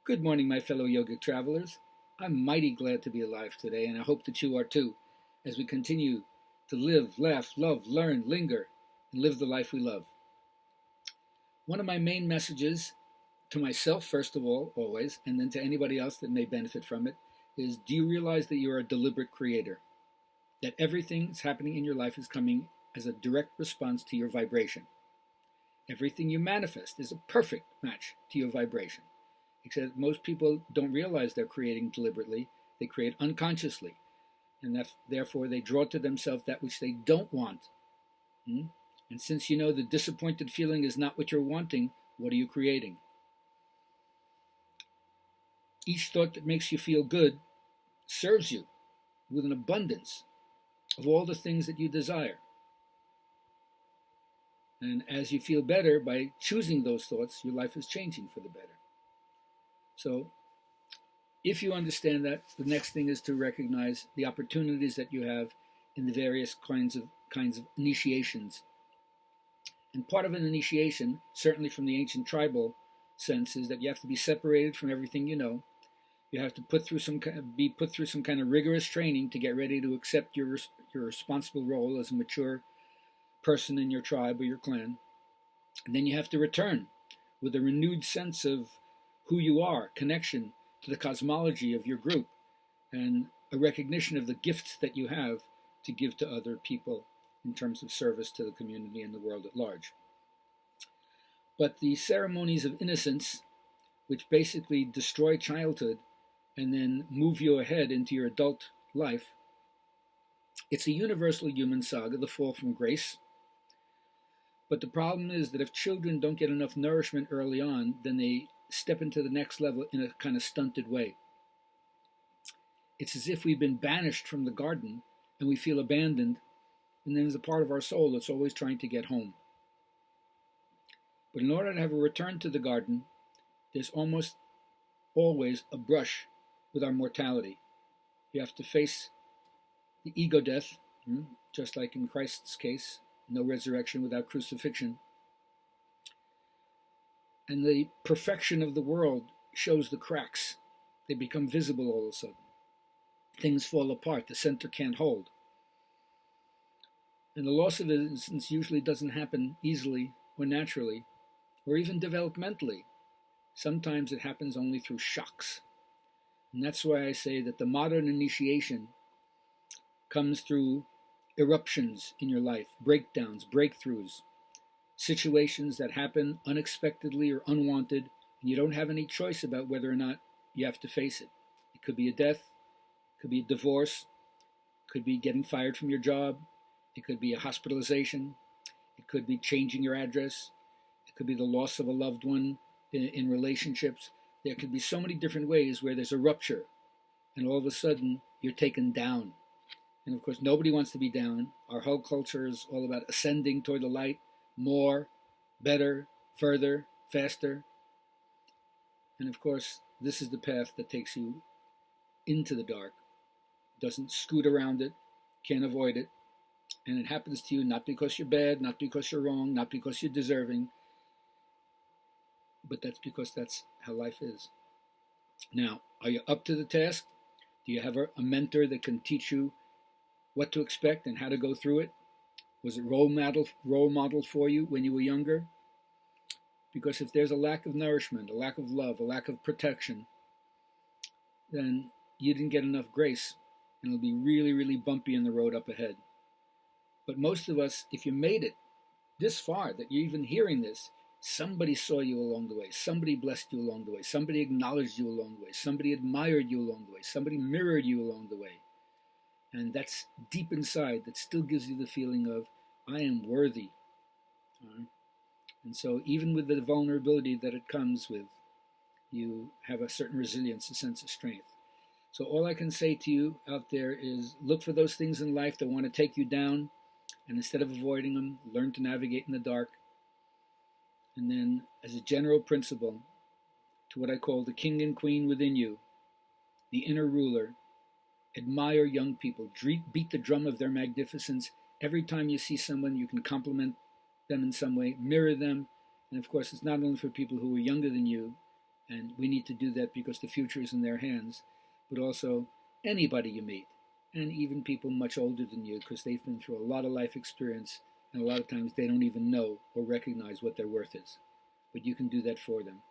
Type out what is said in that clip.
Good morning, my fellow yogic travelers. I'm mighty glad to be alive today, and I hope that you are too, as we continue to live, laugh, love, learn, linger, and live the life we love. One of my main messages to myself, first of all, always, and then to anybody else that may benefit from it, is do you realize that you're a deliberate creator? That everything that's happening in your life is coming as a direct response to your vibration. Everything you manifest is a perfect match to your vibration. Except most people don't realize they're creating deliberately. They create unconsciously. And that, therefore, they draw to themselves that which they don't want. And since you know the disappointed feeling is not what you're wanting, what are you creating? Each thought that makes you feel good serves you with an abundance of all the things that you desire. And as you feel better by choosing those thoughts, your life is changing for the better. So if you understand that, the next thing is to recognize the opportunities that you have in the various kinds of initiations. And part of an initiation, certainly from the ancient tribal sense, is that you have to be separated from everything you know. You have to be put through some kind of rigorous training to get ready to accept your responsible role as a mature person in your tribe or your clan. And then you have to return with a renewed sense of who you are, connection to the cosmology of your group, and a recognition of the gifts that you have to give to other people in terms of service to the community and the world at large. But the ceremonies of innocence, which basically destroy childhood and then move you ahead into your adult life, it's a universal human saga, the fall from grace. But the problem is that if children don't get enough nourishment early on, then they step into the next level in a kind of stunted way. It's as if we've been banished from the garden and we feel abandoned, and then there's a part of our soul that's always trying to get home. But in order to have a return to the garden, there's almost always a brush with our mortality. You have to face the ego death, just like in Christ's case, no resurrection without crucifixion. And the perfection of the world shows the cracks. They become visible all of a sudden. Things fall apart. The center can't hold. And the loss of innocence usually doesn't happen easily or naturally, or even developmentally. Sometimes it happens only through shocks. And that's why I say that the modern initiation comes through eruptions in your life, breakdowns, breakthroughs, situations that happen unexpectedly or unwanted, and you don't have any choice about whether or not you have to face it. It could be a death, it could be a divorce, it could be getting fired from your job, it could be a hospitalization, it could be changing your address, it could be the loss of a loved one in relationships. There could be so many different ways where there's a rupture, and all of a sudden you're taken down. And of course, nobody wants to be down. Our whole culture is all about ascending toward the light, more, better, further, faster. And of course, this is the path that takes you into the dark. Doesn't scoot around it, can't avoid it. And it happens to you not because you're bad, not because you're wrong, not because you're deserving, but that's because that's how life is. Now, are you up to the task? Do you have a mentor that can teach you what to expect and how to go through it? Was it role model for you when you were younger? Because if there's a lack of nourishment, a lack of love, a lack of protection, then you didn't get enough grace, and it'll be really, really bumpy in the road up ahead. But most of us, if you made it this far, that you're even hearing this, somebody saw you along the way, somebody blessed you along the way, somebody acknowledged you along the way, somebody admired you along the way, somebody mirrored you along the way. And that's deep inside, that still gives you the feeling of, I am worthy. And so even with the vulnerability that it comes with, you have a certain resilience, a sense of strength. So all I can say to you out there is look for those things in life that want to take you down, and instead of avoiding them, learn to navigate in the dark. And then, as a general principle, to what I call the king and queen within you, the inner ruler, admire young people, beat the drum of their magnificence. Every time you see someone, you can compliment them in some way, mirror them. And of course, it's not only for people who are younger than you And we need to do that because the future is in their hands, but also anybody you meet, and even people much older than you, because they've been through a lot of life experience, and a lot of times they don't even know or recognize what their worth is. But you can do that for them.